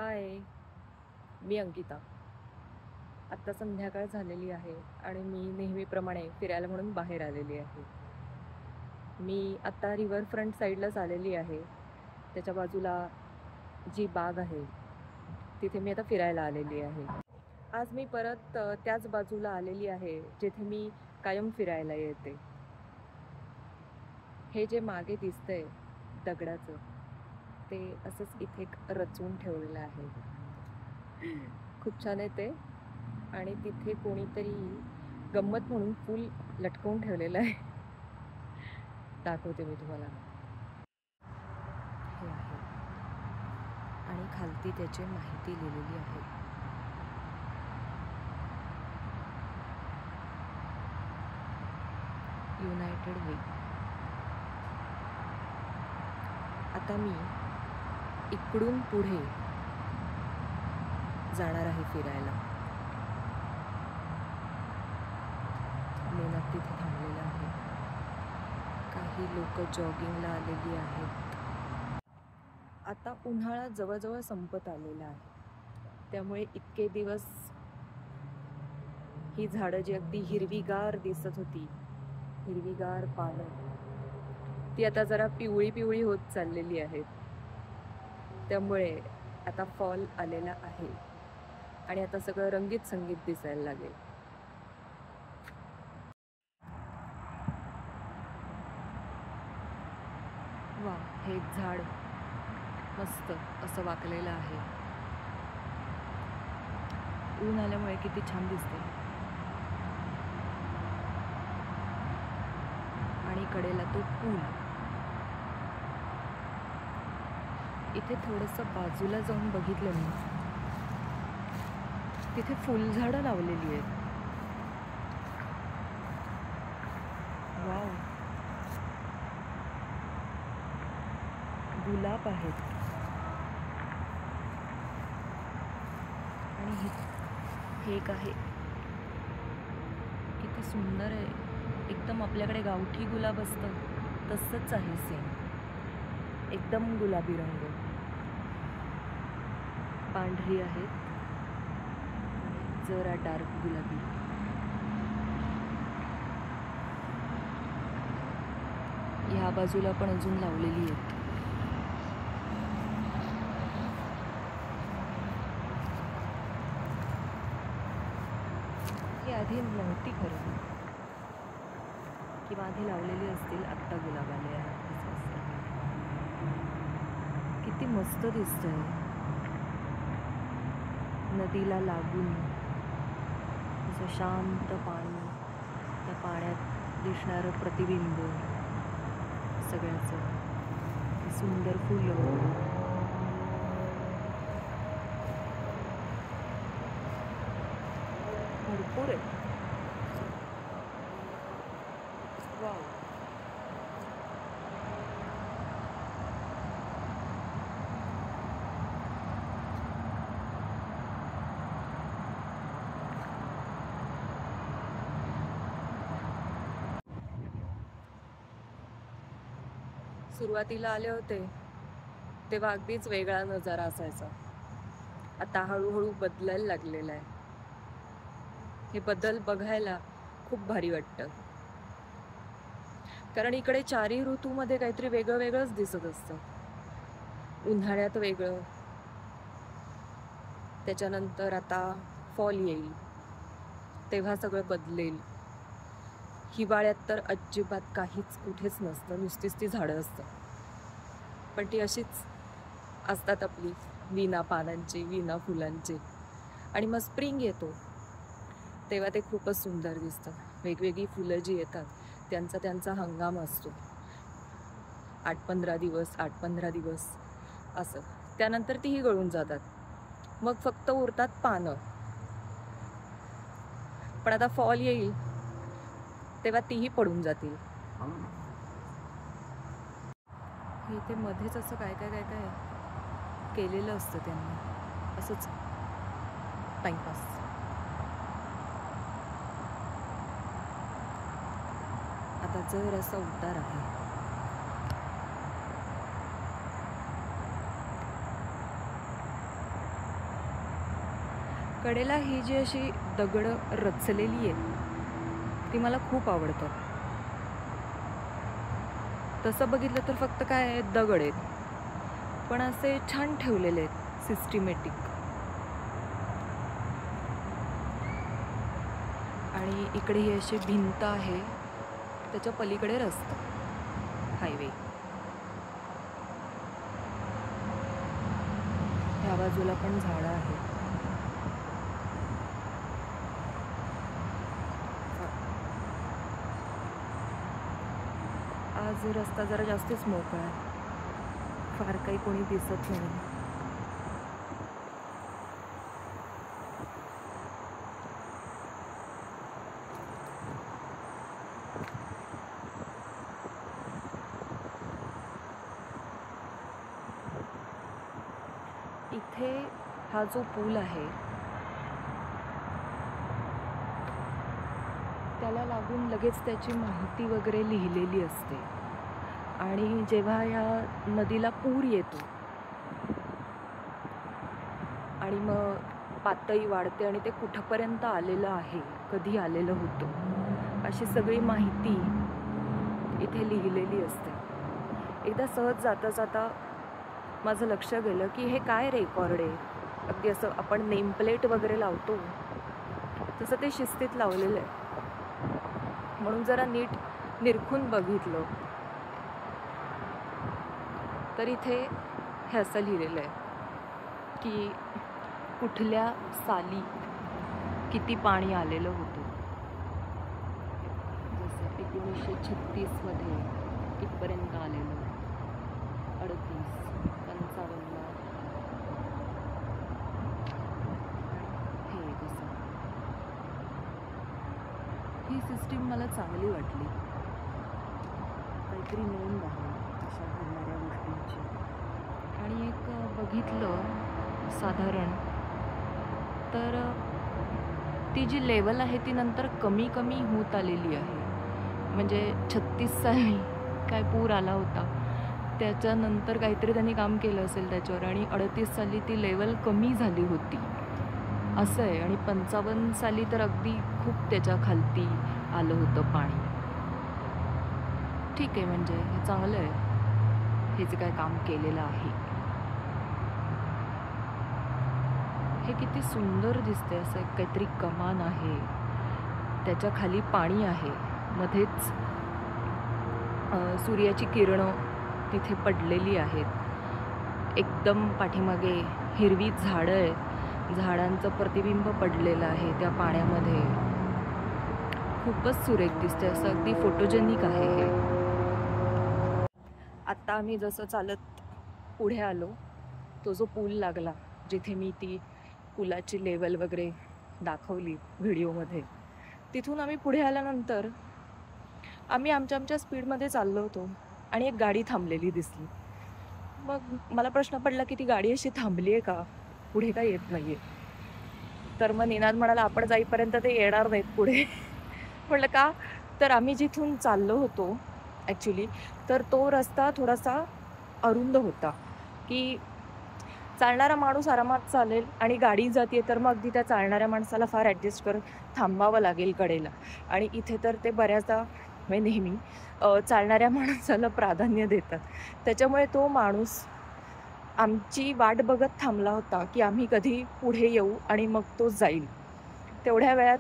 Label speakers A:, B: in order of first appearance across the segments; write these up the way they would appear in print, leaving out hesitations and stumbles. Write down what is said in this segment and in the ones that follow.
A: हाय, मी अंकिता. आत्ता संध्याकाळ झालेली आहे आणि मी नेहमीप्रमाणे फिरायला म्हणून बाहेर आलेली आहे. मी आत्ता रिव्हरफ्रंट साईडलाच आलेली आहे. त्याच्या बाजूला जी बाग आहे तिथे मी आता फिरायला आलेली आहे. आज मी परत त्याच बाजूला आलेली आहे जिथे मी कायम फिरायला येते. हे जे मागे दिसतंय दगडाचं, ते असंच इथे रचून ठेवलेलं आहे. खूप छान आहे ते. आणि तिथे कोणीतरी गंमत म्हणून फूल लटकवून ठेवलेलं आहे. दाखवते मी तुम्हाला. हे आहे आणि खालती त्याची माहिती लिहिलेली आहे. United Way. आता मी इकडून पुढे जाणार आहे फिरायला. मेनात तिथे थांबलेला आहे. काही लोक जॉगिंगला आलेली आहेत. आता उन्हाळा जवळजवळ संपत आलेला आहे, त्यामुळे इतके दिवस ही झाडं जी अगदी हिरवीगार दिसत होती, हिरवीगार पानं, ती आता जरा पिवळी पिवळी होत चाललेली आहेत. त्यामुळे आता फॉल आलेला आहे आणि आता सगळं रंगीत संगीत दिसायला लागेल. वा, हे एक झाड मस्त असं वाकलेलं आहे. ऊन आल्यामुळे किती छान दिसते. आणि कडेला तो पूल. इथे थोडंसं बाजूला जाऊन बघितलं मी, तिथे फुलझाडं लावलेली आहेत. वाव, गुलाब आहेत. आणि हे एक आहे, किती सुंदर आहे. एकदम आपल्याकडे गावठी गुलाब असतं तसंच आहे सेम. एकदम गुलाबी रंग, पांढरी आहेत, जरा डार्क गुलाबी. ह्या बाजूला पण अजून लावलेली आहेत. ही आधी नव्हती खरं, किंवा आधी लावलेली असतील, आत्ता गुलाब आले आहेत. किती मस्त दिसतंय. नदीला लागून असं शांत पाणी, त्या पाण्यात दिसणारं प्रतिबिंब सगळ्याचं, सुंदर फुलं. भरपूर आहे. वाव, सुरुवातीला आले होते तेव्हा अगदीच वेगळा नजारा असायचा. आता हळूहळू बदलायला लागलेला आहे. हे बदल बघायला खूप भारी वाटतं, कारण इकडे चारही ऋतूमध्ये काहीतरी वेगळं वेगळंच दिसत असतं. उन्हाळ्यात वेगळं, त्याच्यानंतर आता फॉल येईल तेव्हा सगळं बदलेल. हिवाळ्यात तर अजिबात काहीच कुठेच नसतं, नुसतीच ती झाडं असतात. पण ती अशीच असतात आपली, विना पानांची, विना फुलांची. आणि मग स्प्रिंग येतो तेव्हा ते खूपच सुंदर दिसतं. वेगवेगळी फुलं जी येतात त्यांचा त्यांचा हंगाम असतो, 8-15 दिवस, 8-15 दिवस असं. त्यानंतर तीही गळून जातात, मग फक्त उरतात पानं. पण आता फॉल येईल तेव्हा तीही पडून जातील. हे इथे मध्येच असं काय काय काय काय केलेलं असतं त्यांनी, असंच टाइमपास. आता जर असा उतार आहे, कडेला ही जी अशी दगडं रचलेली आहेत ती मला खूप आवडतात. तसं बघितलं तर फक्त काय आहे, दगड आहेत, पण असे छान ठेवलेले आहेत, सिस्टिमॅटिक. आणि इकडे ही अशी भिंत आहे, त्याच्या पलीकडे रस्ता, हायवे. ह्या बाजूला पण झाडं आहेत. आज रस्ता जरा जास्तच मोकळा आहे, फार काही कोणी दिसत नाही. इथे हा जो पूल आहे त्याला लागून लगेच त्याची माहिती वगैरे लिहिलेली असते. आणि जेव्हा या नदीला पूर येतो आणि मग पातळी वाढते आणि ते कुठपर्यंत आलेलं आहे, कधी आलेलं होतं, अशी सगळी माहिती इथे लिहिलेली असते. एकदा सहज जाता जाता माझं लक्ष गेलं की हे काय रेकॉर्ड आहे. अगदी असं आपण नेमप्लेट वगैरे लावतो तसं ते शिस्तीत लावलेलं आहे. म्हणून जरा नीट निरखून बघितलं तर इथे हे असं लिहिलेलं आहे की कुठल्या साली किती पाणी आलेलं होतं. जसं 1936 इथपर्यंत आलेलं, 38, 55, हे कसं. ही सिस्टीम मला चांगली वाटली. काहीतरी नोंद आहे अशा घडणाऱ्या गोष्टींची. आणि एक बघितलं साधारण तर ती जी लेवल आहे ती नंतर कमी कमी होत आलेली आहे. म्हणजे 36 साली काय पूर आला होता, त्याच्यानंतर काहीतरी त्यांनी काम केलं असेल त्याच्यावर, आणि 38 साली ती लेवल कमी झाली होती असं आहे. आणि 55 साली तर अगदी खूप त्याच्या खालती आलं होतं पाणी. ठीक आहे, म्हणजे हे चांगलं आहे, हे जे काय काम केलेलं आहे. हे किती सुंदर दिसते. असं काहीतरी कमान आहे, त्याच्या खाली पाणी आहे, मध्येच सूर्याची किरणं तिथे पडलेली आहेत. एकदम पाठीमागे हिरवी झाडं आहेत, झाडांचं प्रतिबिंब पडलेलं आहे त्या पाण्यामध्ये. खूपच सुरेख दिसते, असं अगदी फोटोजेनिक आहे हे. आत्ता आम्ही जसं चालत पुढे आलो, तो जो पूल लागला जिथे मी ती पुलाची लेवल वगैरे दाखवली व्हिडिओमध्ये, तिथून आम्ही पुढे आल्यानंतर आम्ही आमच्या स्पीडमध्ये चाललो होतो आणि एक गाडी थांबलेली दिसली. मग मला प्रश्न पडला की ती गाडी अशी थांबली आहे का, पुढे का येत नाही आहे. तर मग निनाद म्हणाला आपण जाईपर्यंत ते येणार नाहीत पुढे. म्हटलं का, तर आम्ही जिथून चाललो होतो ॲक्च्युली, तर तो रस्ता थोडासा अरुंद होता की चालणारा माणूस आरामात चालेल, आणि गाडी जाते तर मग अगदी त्या चालणाऱ्या माणसाला फार ॲडजस्ट करत थांबावं लागेल कडेला. आणि इथे तर ते बऱ्याचदा म्हणजे नेहमी चालणाऱ्या माणसाला प्राधान्य देतात. त्याच्यामुळे तो माणूस आमची वाट बघत थांबला होता की आम्ही कधी पुढे येऊ आणि मग तो जाईल. तेवढ्या वेळात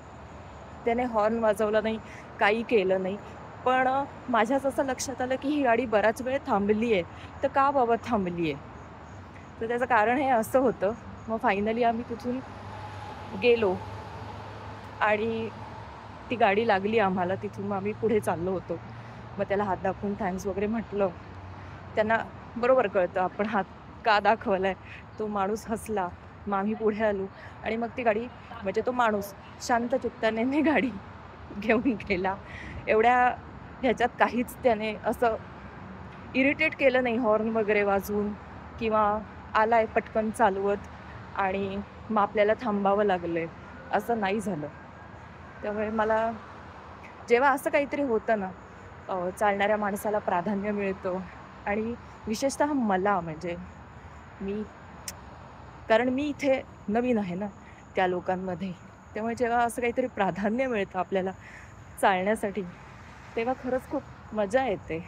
A: त्याने हॉर्न वाजवला नाही, काही केलं नाही. पण माझ्याच असं लक्षात आलं की ही गाडी बराच वेळ थांबली आहे, तर का बाबा थांबली आहे. तर त्याचं कारण हे असं होतं. मग फायनली आम्ही तिथून गेलो आणि ती गाडी लागली आम्हाला. तिथून मग आम्ही पुढे चाललो होतो. मग त्याला हात दाखवून थँक्स वगैरे म्हटलं. त्यांना बरोबर कळतं आपण हात का दाखवला आहे. तो माणूस हसला. मग आम्ही पुढे आलो आणि मग ती गाडी, म्हणजे तो माणूस शांत चित्ताने गाडी घेऊन गेला. एवढ्या ह्याच्यात काहीच त्याने असं इरिटेट केलं नाही हॉर्न वगैरे वाजवून, किंवा आलाय पटकन चालवत आणि मग आपल्याला थांबावं लागलंय, असं नाही झालं. त्यामुळे मला जेव्हा असं काहीतरी होतं ना, चालणाऱ्या माणसाला प्राधान्य मिळतं. आणि विशेषतः मला, म्हणजे कारण मी इथे नवीन आहे ना, त्या लोकांमध्ये. त्यामुळे जेव्हा असं काहीतरी प्राधान्य मिळतं आपल्याला चालण्यासाठी, तेव्हा खरंच खूप मजा येते.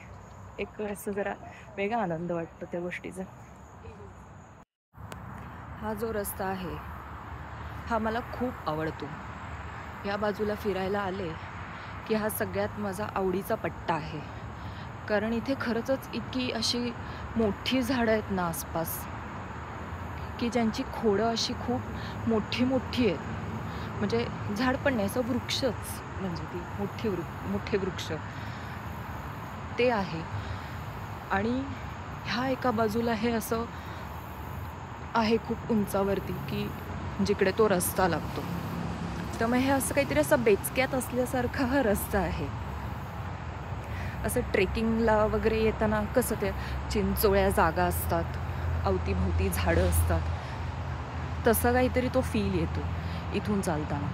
A: एक असं जरा वेगळा आनंद वाटतो त्या गोष्टीचा. हा जो रस्ता आहे हा मला खूप आवडतो. या बाजूला फिरायला आले की हा सगळ्यात माझा आवडीचा पट्टा आहे. कारण इथे खरंच इतकी अशी मोठी झाडं आहेत ना आसपास, की ज्यांची खोडं अशी खूप मोठी मोठी आहेत. म्हणजे झाड पण नाही, असं वृक्षच, म्हणजे ती मोठे वृक्ष ते आहे. आणि ह्या एका बाजूला हे असं आहे खूप उंचावरती, की जिकडे तो रस्ता लागतो. त्यामुळे हे असं काहीतरी असं बेचक्यात असल्यासारखा हा रस्ता आहे. असं ट्रेकिंगला वगैरे येताना कसं ते चिंचोळ्या जागा असतात, अवतीभोवती झाडं असतात, तसं काहीतरी तो फील येतो इथून चालताना.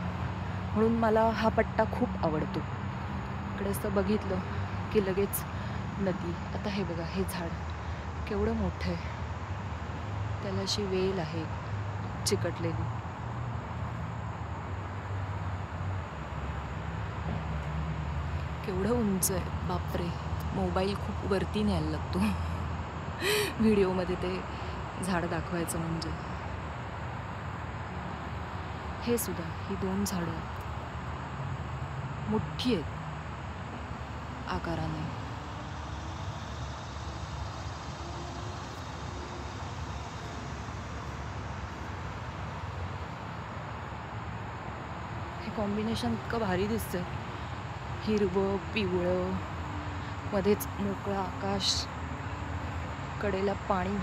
A: म्हणून मला हा पट्टा खूप आवडतो. इकडे असं बघितलं की लगेच नदी. आता हे बघा, हे झाड केवढं मोठं आहे, त्याला अशी वेल आहे चिकटलेली. केवढं उंच आहे, बापरे. मोबाईल खूप वरती न्यायला लागतो व्हिडिओमध्ये ते झाड दाखवायचं म्हणजे. हे सुद्धा, ही 2 झाडं मोठी आहेत आकाराने. हे कॉम्बिनेशन इतकं भारी दिसतंय, हिरवं पिवळं, मध्येच मोकळं आकाश, कडेला पाणी.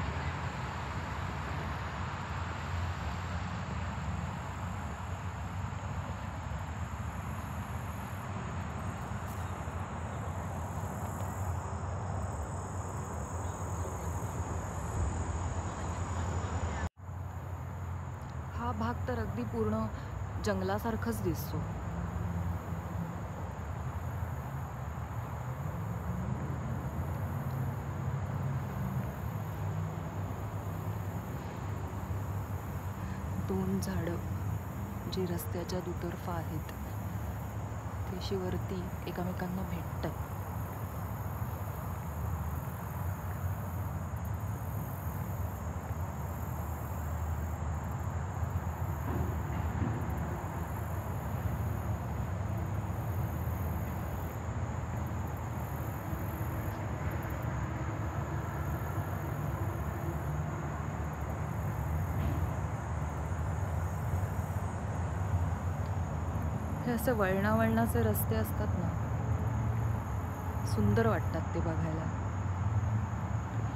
A: हा भाग तर अगदी पूर्ण जंगलासारखाच दिसतो. दोन झाडं जी रस्त्याच्या दुतर्फा आहेत, ती अशी वरती एकमेकांना भेटतात. हे असं वळणावळणाचे रस्ते असतात ना, सुंदर वाटतात ते बघायला.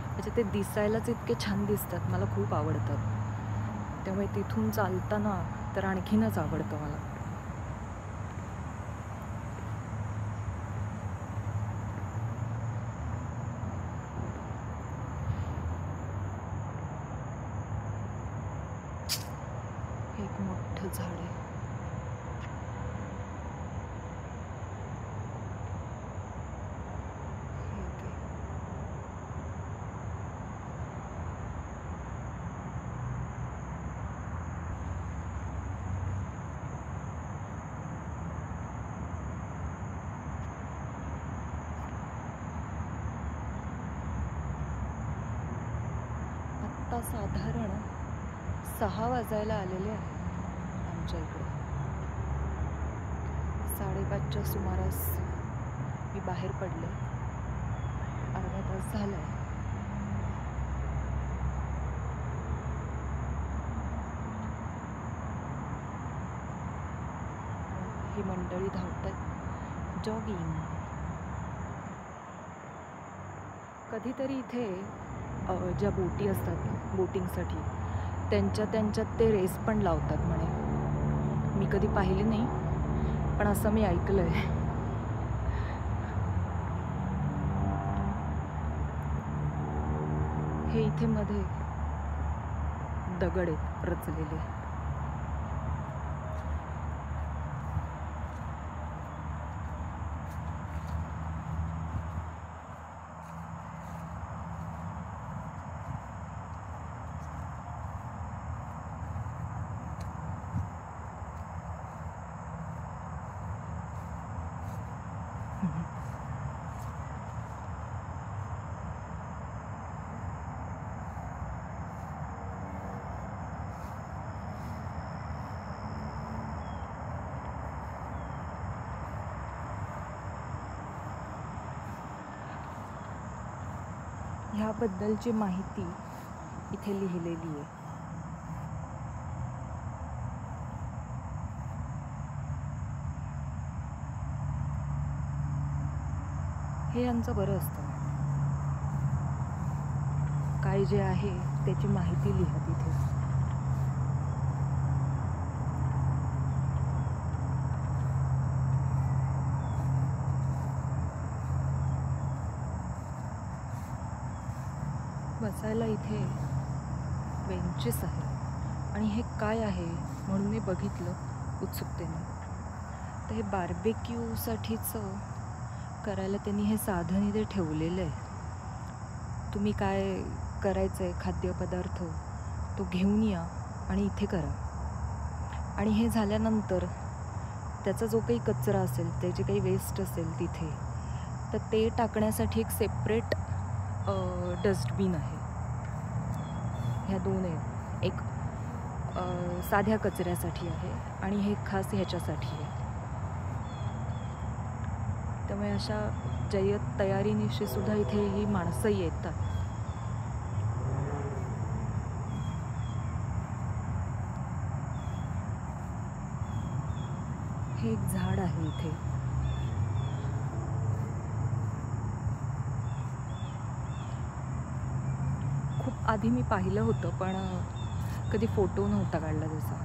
A: म्हणजे ते दिसायलाच इतके छान दिसतात, मला खूप आवडतात. त्यामुळे तिथून चालताना तर आणखीनच आवडतं मला. हे एक मोठं झाड आहे. आत्ता साधारण 6 वाजायला आलेले आहेत आमच्या इकडे. 5:30च्या सुमारास मी बाहेर पडले. अर्धा तास झालाय. ही मंडळी धावतात जॉगिंग. कधीतरी इथे ज्या बोटी असतात ना बोटिंगसाठी, त्यांच्यात ते रेस पण लावतात म्हणे. मी कधी पाहिले नाही, पण असं मी ऐकलंय. हे इथे मध्ये दगड आहेत रचलेले. ह्याबद्दलची माहिती इथे लिहिलेली आहे. हे यांचं बरं असतं, काय जे आहे त्याची माहिती लिहा तिथे. बसायला इथे बेंचेस आहे आणि हे काय आहे म्हणून मी बघितलं उत्सुकतेने. तर हे बार्बेक्यूसाठीच करायला त्यांनी हे साधन इथे ठेवलेलं आहे. तुम्ही काय करायचं आहे खाद्यपदार्थ तो घेऊन या आणि इथे करा. आणि हे झाल्यानंतर त्याचा जो काही कचरा असेल, त्याची काही वेस्ट असेल तिथे, तर ते टाकण्यासाठी एक सेपरेट डस्टबिन आहे. ह्या दोन आहेत, एक साध्या कचऱ्यासाठी आहे आणि हे खास ह्याच्यासाठी आहे. त्यामुळे अशा जय्यत तयारीनिशी सुद्धा इथे ही माणसं येतात. हे एक झाड आहे इथे. खूप आधी मी पाहिलं होतं पण कधी फोटो नव्हता काढला त्याचा.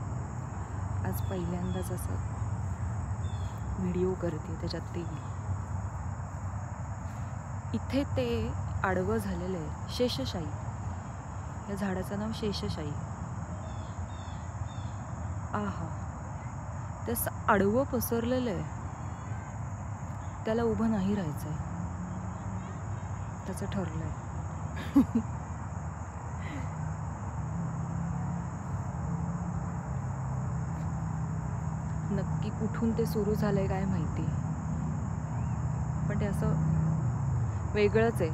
A: आज पहिल्यांदाच असं व्हिडिओ करते त्याच्यात ते. इथे ते आडवं झालेलं आहे, शेषशाही. या झाडाचं नाव शेषशाही. आहा, ते आडवं पसरलेलं आहे, त्याला उभं नाही राहायचंय, त्याचं ठरलंय. नक्की कुठून ते सुरू झालंय काय माहिती, पण ते असं वेगळंच आहे.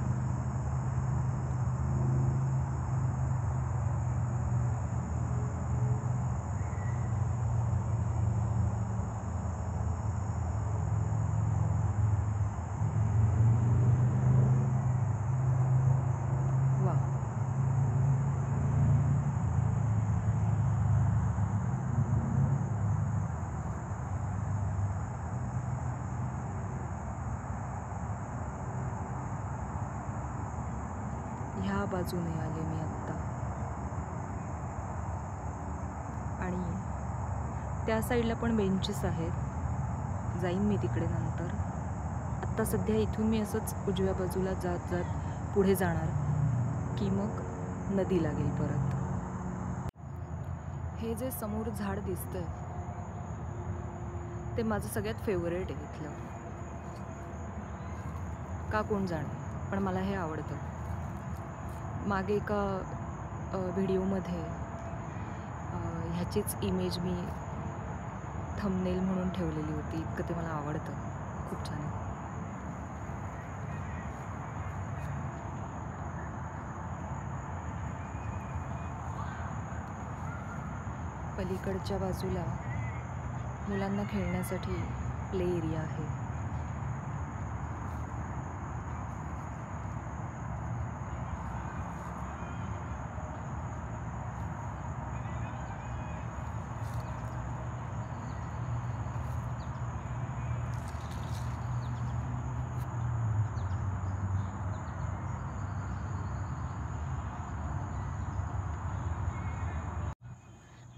A: वा, ह्या बाजूने आले मी आत्ता आणि त्या साईडला पण बेंचेस आहेत. जाईन मी तिकडे नंतर. आत्ता सध्या इथून मी असंच उजव्या बाजूला जात जात पुढे जाणार की मग नदी लागेल परत. हे जे समोर झाड दिसतंय ते माझं सगळ्यात फेवरेट आहे इथलं. का कोण जाणे, पण मला हे आवडतं. मागे एका व्हिडिओमध्ये ह्याचीच इमेज मी थंबनेल म्हणून ठेवलेली होती. इतकं ते मला आवडतं, खूप छान आहे. पलीकडच्या बाजूला मुलांना खेळण्यासाठी प्ले एरिया आहे.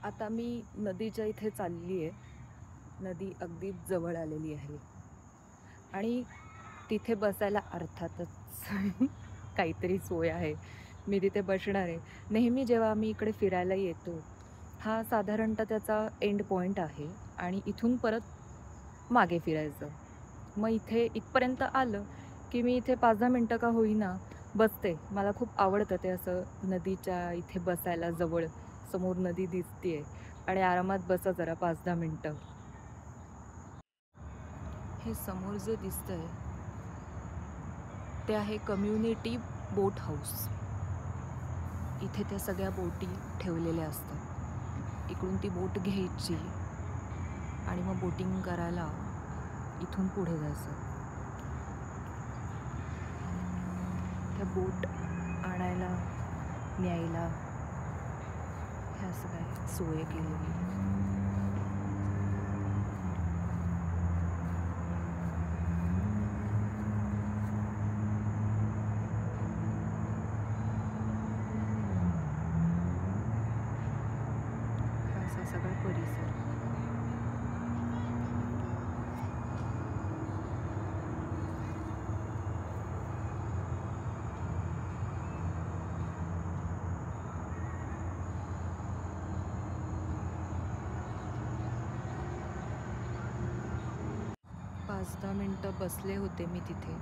A: आता मी नदीच्या इथे चालली आहे. नदी अगदीच जवळ आलेली आहे आणि तिथे बसायला अर्थातच काहीतरी सोय आहे. मी तिथे बसणार आहे. नेहमी जेव्हा आम्ही इकडे फिरायला येतो, हा साधारणतः त्याचा एंड पॉईंट आहे आणि इथून परत मागे फिरायचं. मग इथे इथपर्यंत आलं की मी इथे 5-10 मिनटं का होईना बसते. मला खूप आवडतं ते असं नदीच्या इथे बसायला. जवळ समोर नदी दिसतेय आणि आरामात बसा जरा 5-10 मिनटं. हे समोर जे दिसतंय ते आहे कम्युनिटी बोट हाऊस. इथे त्या सगळ्या बोटी ठेवलेल्या असतात. इकडून ती बोट घ्यायची आणि मग बोटिंग करायला इथून पुढे जायचं. त्या बोट आणायला न्यायला ह्या सगळ्या सोय केलेली. असा सगळा परिसर. पाच 10 मिनटं बसले होते मी तिथे.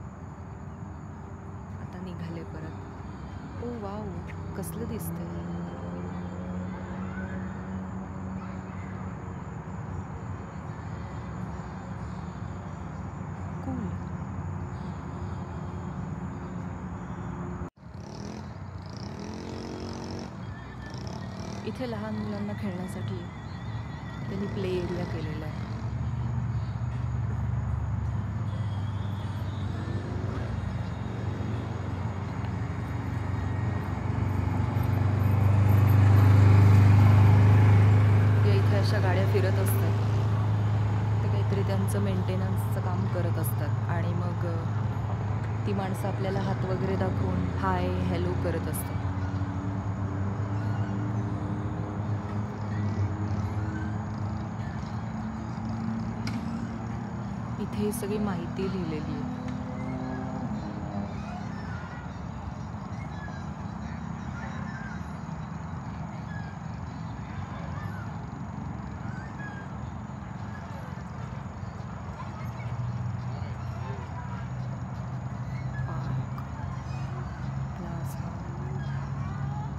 A: आता निघाले परत. ओ वाव, कसलं दिसतंय. कूल. इथे लहान मुलांना खेळण्यासाठी त्यांनी प्ले एरिया केलेला आहे. अशा गाड्या फिरत असतात. ते काहीतरी त्यांचं मेंटेनन्सचं काम करत असतात आणि मग ती माणसं आपल्याला हात वगैरे दाखवून हाय हॅलो करत असतात. इथे सगळी माहिती लिहिलेली आहे.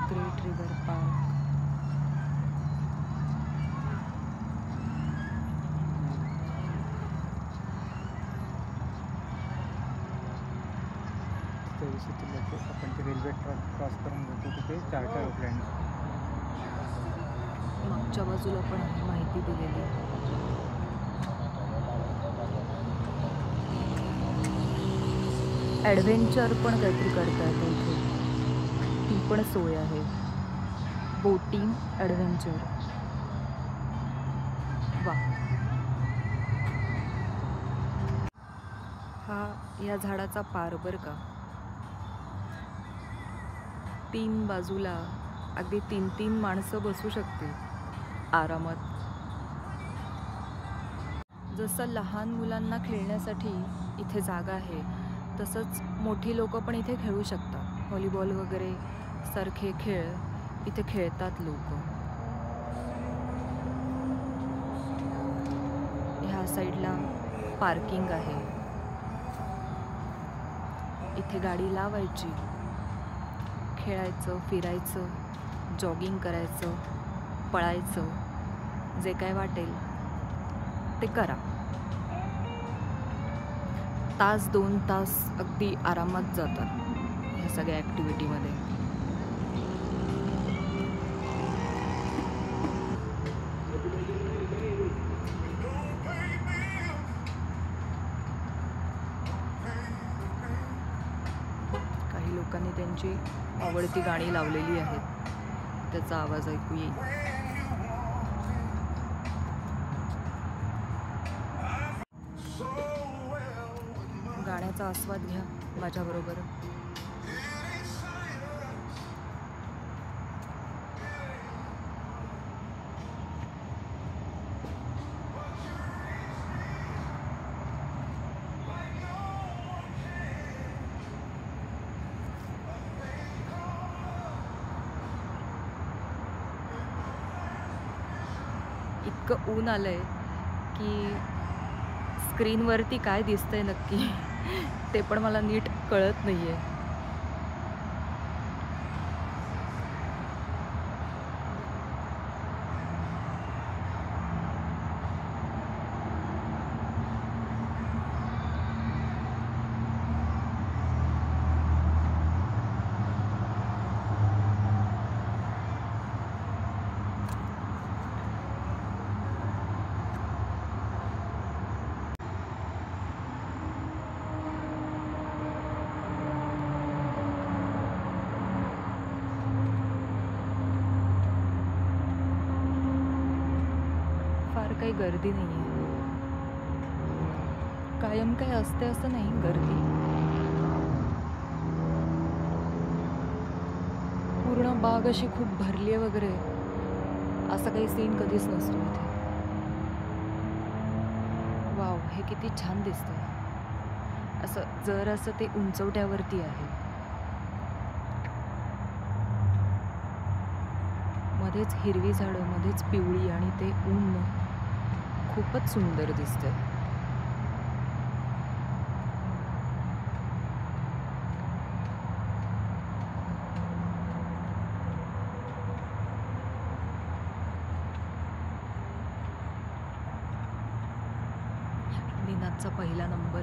A: Great river park.
B: आपण ते रेल्वे ट्रॅक क्रॉस करून जातो तिथे चार्टर एरोप्लेन.
A: मागच्या बाजूला पण माहिती दिलेली आहे. ॲडव्हेंचर पण काहीतरी करता येतं इथे. ती पण सोय आहे. Boating adventure. वा. हा या झाडाचा पार बरं का. 3 बाजूला अगदी 3-3 माणसं बसू शकतील आरामात. जसं लहान मुलांना खेळण्यासाठी इथे जागा आहे तसंच मोठी लोक पण इथे खेळू शकतात. व्हॉलीबॉल वगैरे सारखे खेळ इथे खेळतात लोक. ह्या साईडला पार्किंग आहे. इथे गाडी लावायची, खेळायचं, फिरायचं, जॉगिंग करायचं, पळायचं, जे काय वाटेल ते करा. तास 2 तास अगदी आरामात जातात ह्या सगळ्या ॲक्टिव्हिटीमध्ये. काही लोकांनी त्यांची आवडती गाणी लावलेली आहेत. त्याचा आवाज ऐकू येईल. गाण्याचा आस्वाद घ्या माझ्याबरोबर. इतकं ऊन आलंय की स्क्रीनवरती काय दिसतंय नक्की ते पण मला नीट कळत नाहीये. काही गर्दी नाही आहे. कायम काही असते असं नाही गर्दी. पूर्ण बाग अशी खूप भरली आहे वगैरे असा काही सीन कधीच नसतो इथे. वाव, हे किती छान दिसतंय. असं जरासं ते उंचवट्यावरती आहे. मध्येच हिरवी झाडं, मध्येच पिवळी आणि ते ऊन खूपच सुंदर दिसतंय. निनादचा पहिला नंबर,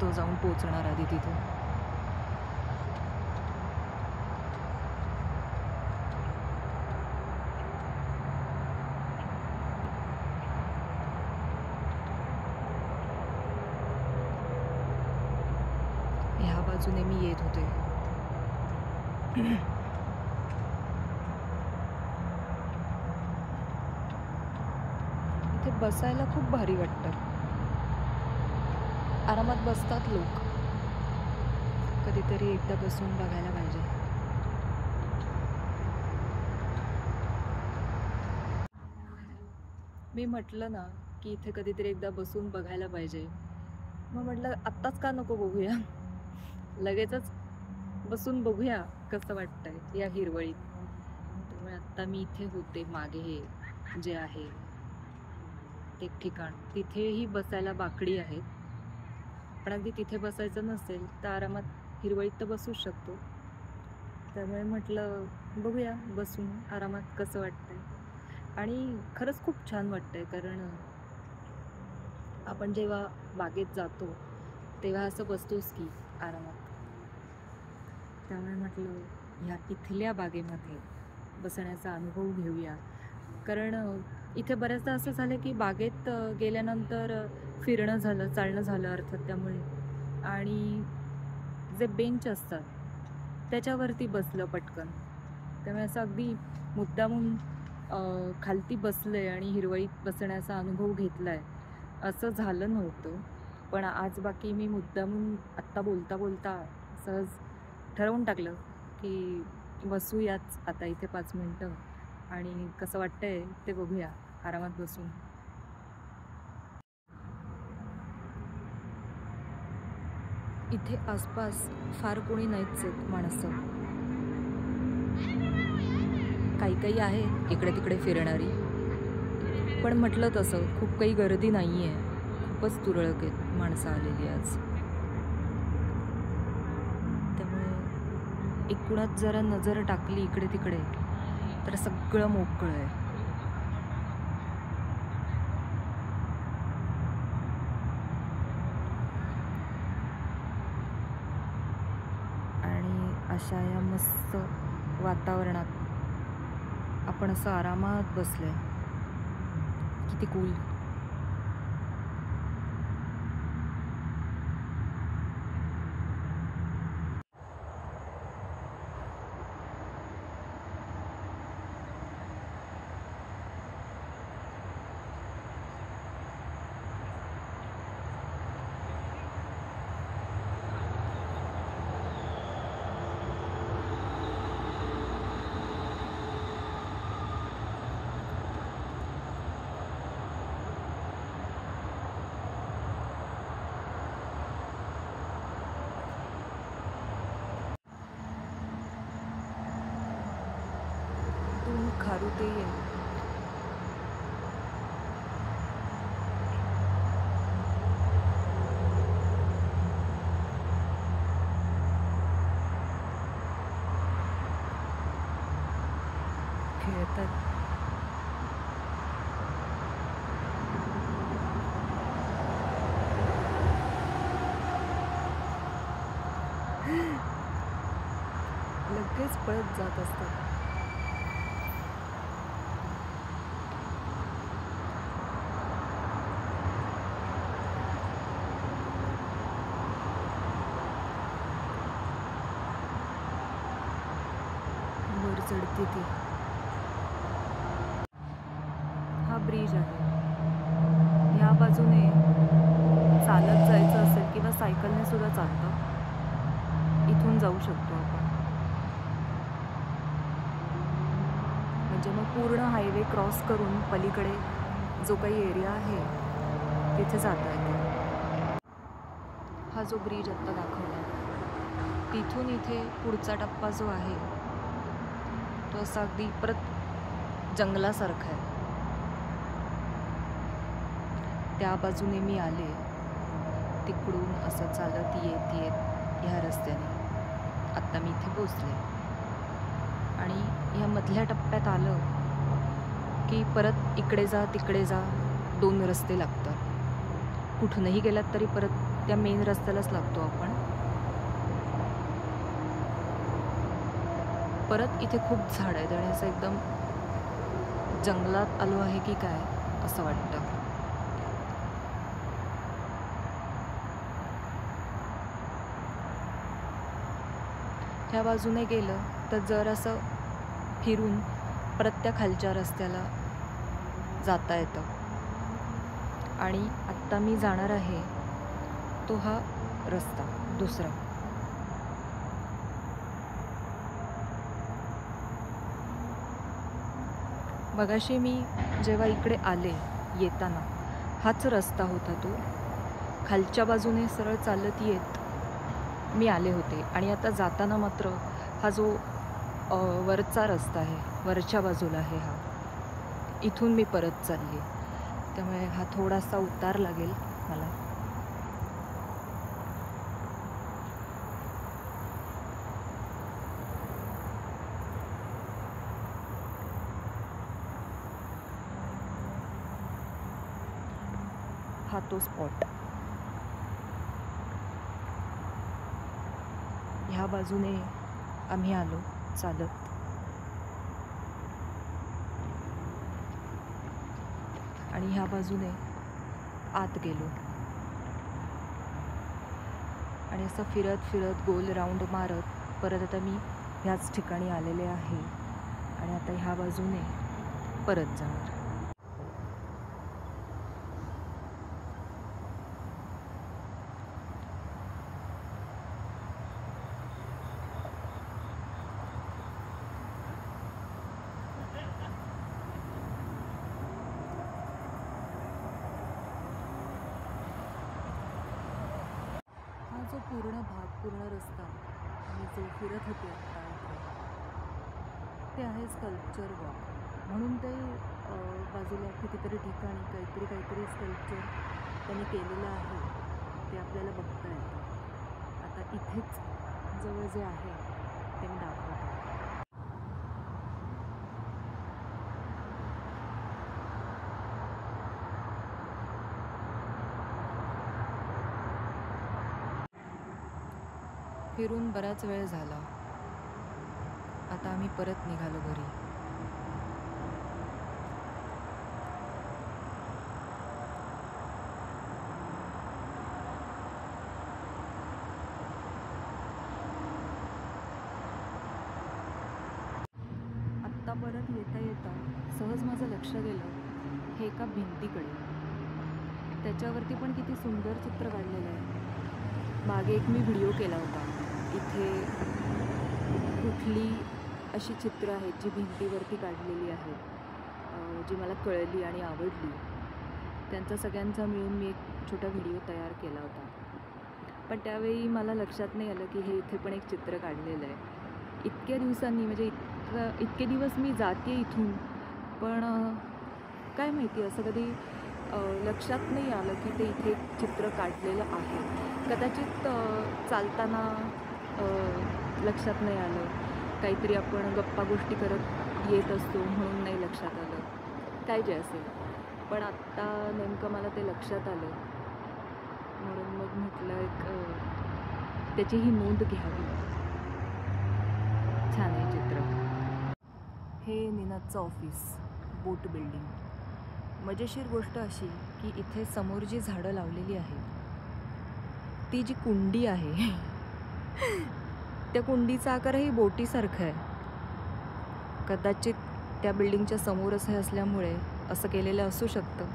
A: तो जाऊन पोचणार आधी तिथे. ह्या बाजूने मी येत होते. इथे बसायला खूप भारी वाटतं. आरामात बसतात लोक. कधीतरी एकदा बसून बघायला पाहिजे. मी म्हटलं ना की इथे कधीतरी एकदा बसून बघायला पाहिजे. मग म्हटलं आत्ताच का नको बघूया, लगेचच बसून बघूया कसं वाटतंय या हिरवळीत. त्यामुळे आत्ता मी इथे होते. मागे हे जे आहे ते ठिकाण, तिथेही बसायला बाकडी आहेत. पण अगदी तिथे बसायचं नसेल तर आरामात हिरवळीत तर बसूच शकतो. त्यामुळे म्हटलं बघूया बसून आरामात कसं वाटतंय. आणि खरंच खूप छान वाटतंय, कारण आपण जेव्हा बागेत जातो तेव्हा असं बसतोच की आरामात. त्यामुळे म्हटलं ह्या इथल्या बागेमध्ये बसण्याचा अनुभव घेऊया. कारण इथे बऱ्याचदा असं झालं की बागेत गेल्यानंतर फिरणं झालं, चालणं झालं अर्थात त्यामुळे, आणि जे बेंच असतात त्याच्यावरती बसलं पटकन. त्यामुळे असं अगदी मुद्दामून खालती बसले आणि हिरवळीत बसण्याचा अनुभव घेतलाय असं झालं नव्हतं. पण आज बाकी मी मुद्दामून आत्ता बोलता बोलता सहज ठरवून टाकलं की बसूयाच आता इथे 5 मिनटं आणि कसं वाटतंय ते बघूया आरामात बसून. इथे आसपास फार कोणी नाहीच आहेत माणसं. काही काही आहेत इकडे तिकडे फिरणारी, पण म्हटलं तसं खूप काही गर्दी नाही आहे. खूपच तुरळक आहेत माणसं आलेली आज. त्यामुळे एकूणात जरा नजर टाकली इकडे तिकडे तर सगळं मोकळं आहे. आणि अशा या मस्त वातावरणात आपण असं आरामात बसलोय. किती कूल. खारुताई आहे. खेळतात. लगेच पळत जात असतात. वर चढते ती. ह्या बाजूने चालत जायचं असेल किंवा सायकलने सुद्धा चालतं, इथून जाऊ शकतो आपण. म्हणजे मग पूर्ण हायवे क्रॉस करून पलीकडे जो काही एरिया आहे तिथे जाता येते. हा जो ब्रिज आत्ता दाखवला तिथून इथे पुढचा टप्पा जो आहे तो असा अगदी परत जंगलासारखा आहे. त्या बाजूने मी आले, तिकडून असं चालत येत येत ह्या रस्त्याने आत्ता मी इथे पोचले. आणि ह्या मधल्या टप्प्यात आलं की परत इकडे जा तिकडे जा 2 रस्ते लागतात. कुठूनही गेलात तरी परत त्या मेन रस्त्यालाच लागतो आपण. परत इथे खूप झाड आहेत आणि असं एकदम जंगलात आलो आहे की काय असं वाटतं. ह्या बाजूने गेलं तर जर असं फिरून परत त्या खालच्या रस्त्याला जाता येतं. आणि आत्ता मी जाणार आहे तो हा रस्ता दुसरा. मगाशी मी जेव्हा इकडे आले येताना हाच रस्ता होता तो. खालच्या बाजूने सरळ चालत येत मी आले होते आणि आता जाताना मात्र हा जो वरचा रस्ता आहे, वरच्या बाजूला आहे हा, इथून मी परत चालले. त्यामुळे हा थोडासा उतार लागेल मला. हा तो स्पॉट. ह्या बाजूने आम्ही आलो चालत. आणि ह्या बाजूने आत गेलो आणि असं फिरत फिरत गोल राऊंड मारत परत आता मी ह्याच ठिकाणी आलेले आहे. आणि आता ह्या बाजूने परत जाणार. जो पूर्ण भाग, पूर्ण रस्ता मी जो फिरत होते आता इथे, ते आहे स्कल्पचर वॉक. म्हणून ते बाजूला कितीतरी ठिकाणी काहीतरी स्कल्पचर त्यांनी केलेलं आहे ते आपल्याला बघता येतं. आता इथेच जवळ जे आहे ते मी दाखवते. फिरून बराच वेळ झाला. आता आम्ही परत निघालो घरी. आत्ता परत येता येता सहज माझं लक्ष गेलं हे एका भिंतीकडे. त्याच्यावरती पण किती सुंदर चित्र काढलेलं आहे. मागे एक मी व्हिडिओ केला होता. इथे कुठली अशी चित्र आहेत जी भिंतीवरती काढलेली आहेत जी मला कळली आणि आवडली. त्यांचा सगळ्यांचा मिळून मी एक छोटा व्हिडिओ तयार केला होता. पण त्यावेळी मला लक्षात नाही आलं की हे इथे पण एक चित्र काढलेलं आहे. इतक्या दिवसांनी म्हणजे इतके दिवस मी जाते इथून, पण काय माहिती असं कधी लक्षात नाही आलं की ते इथे चित्र काढलेलं आहे. कदाचित चालताना लक्षात नाही आलं, काहीतरी आपण गप्पा गोष्टी करत येत असतो म्हणून नाही लक्षात आलं, काय जे असेल. पण आत्ता नेमकं मला ते लक्षात आलं म्हणून मग म्हटलं एक त्याचीही नोंद घ्यावी. छान आहे चित्र. हे निनादचं ऑफिस, बोट बिल्डिंग. मजेशीर गोष्ट अशी की इथे समोर जी झाडं लावलेली आहेत ती जी कुंडी आहे त्या कुंडीचा आकारही बोटीसारखा आहे. कदाचित त्या बिल्डिंगच्या समोरच हे असल्यामुळे असं केलेलं असू शकतं.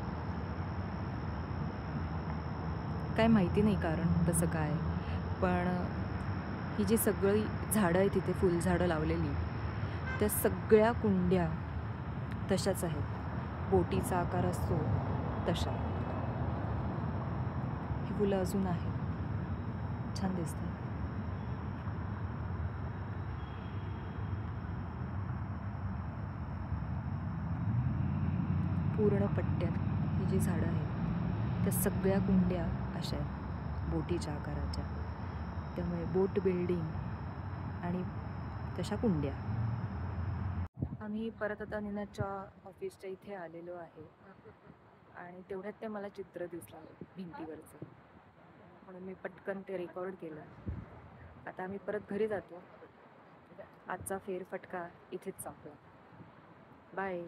A: काय माहिती नाही कारण तसं काय, पण ही जी सगळी झाडं आहेत तिथे फुलझाडं लावलेली, त्या सगळ्या कुंड्या तशाच आहेत. बोटीचा आकार असतो तशा. ही फुलं अजून आहेत, छान दिसतात. पूर्ण पट्ट्यात ही जी झाडं आहेत त्या सगळ्या कुंड्या अशा आहेत बोटीच्या आकाराच्या. त्यामुळे बोट बिल्डिंग आणि तशा कुंड्या. आम्ही परत आता निनाच्या ऑफिसच्या इथे आलेलो आहे आणि तेवढ्यात ते मला चित्र दिसलं भिंतीवरचं, म्हणून मी पटकन ते रेकॉर्ड केलं. आता आम्ही परत घरी जातो. आजचा फेरफटका इथेच संपला. बाय.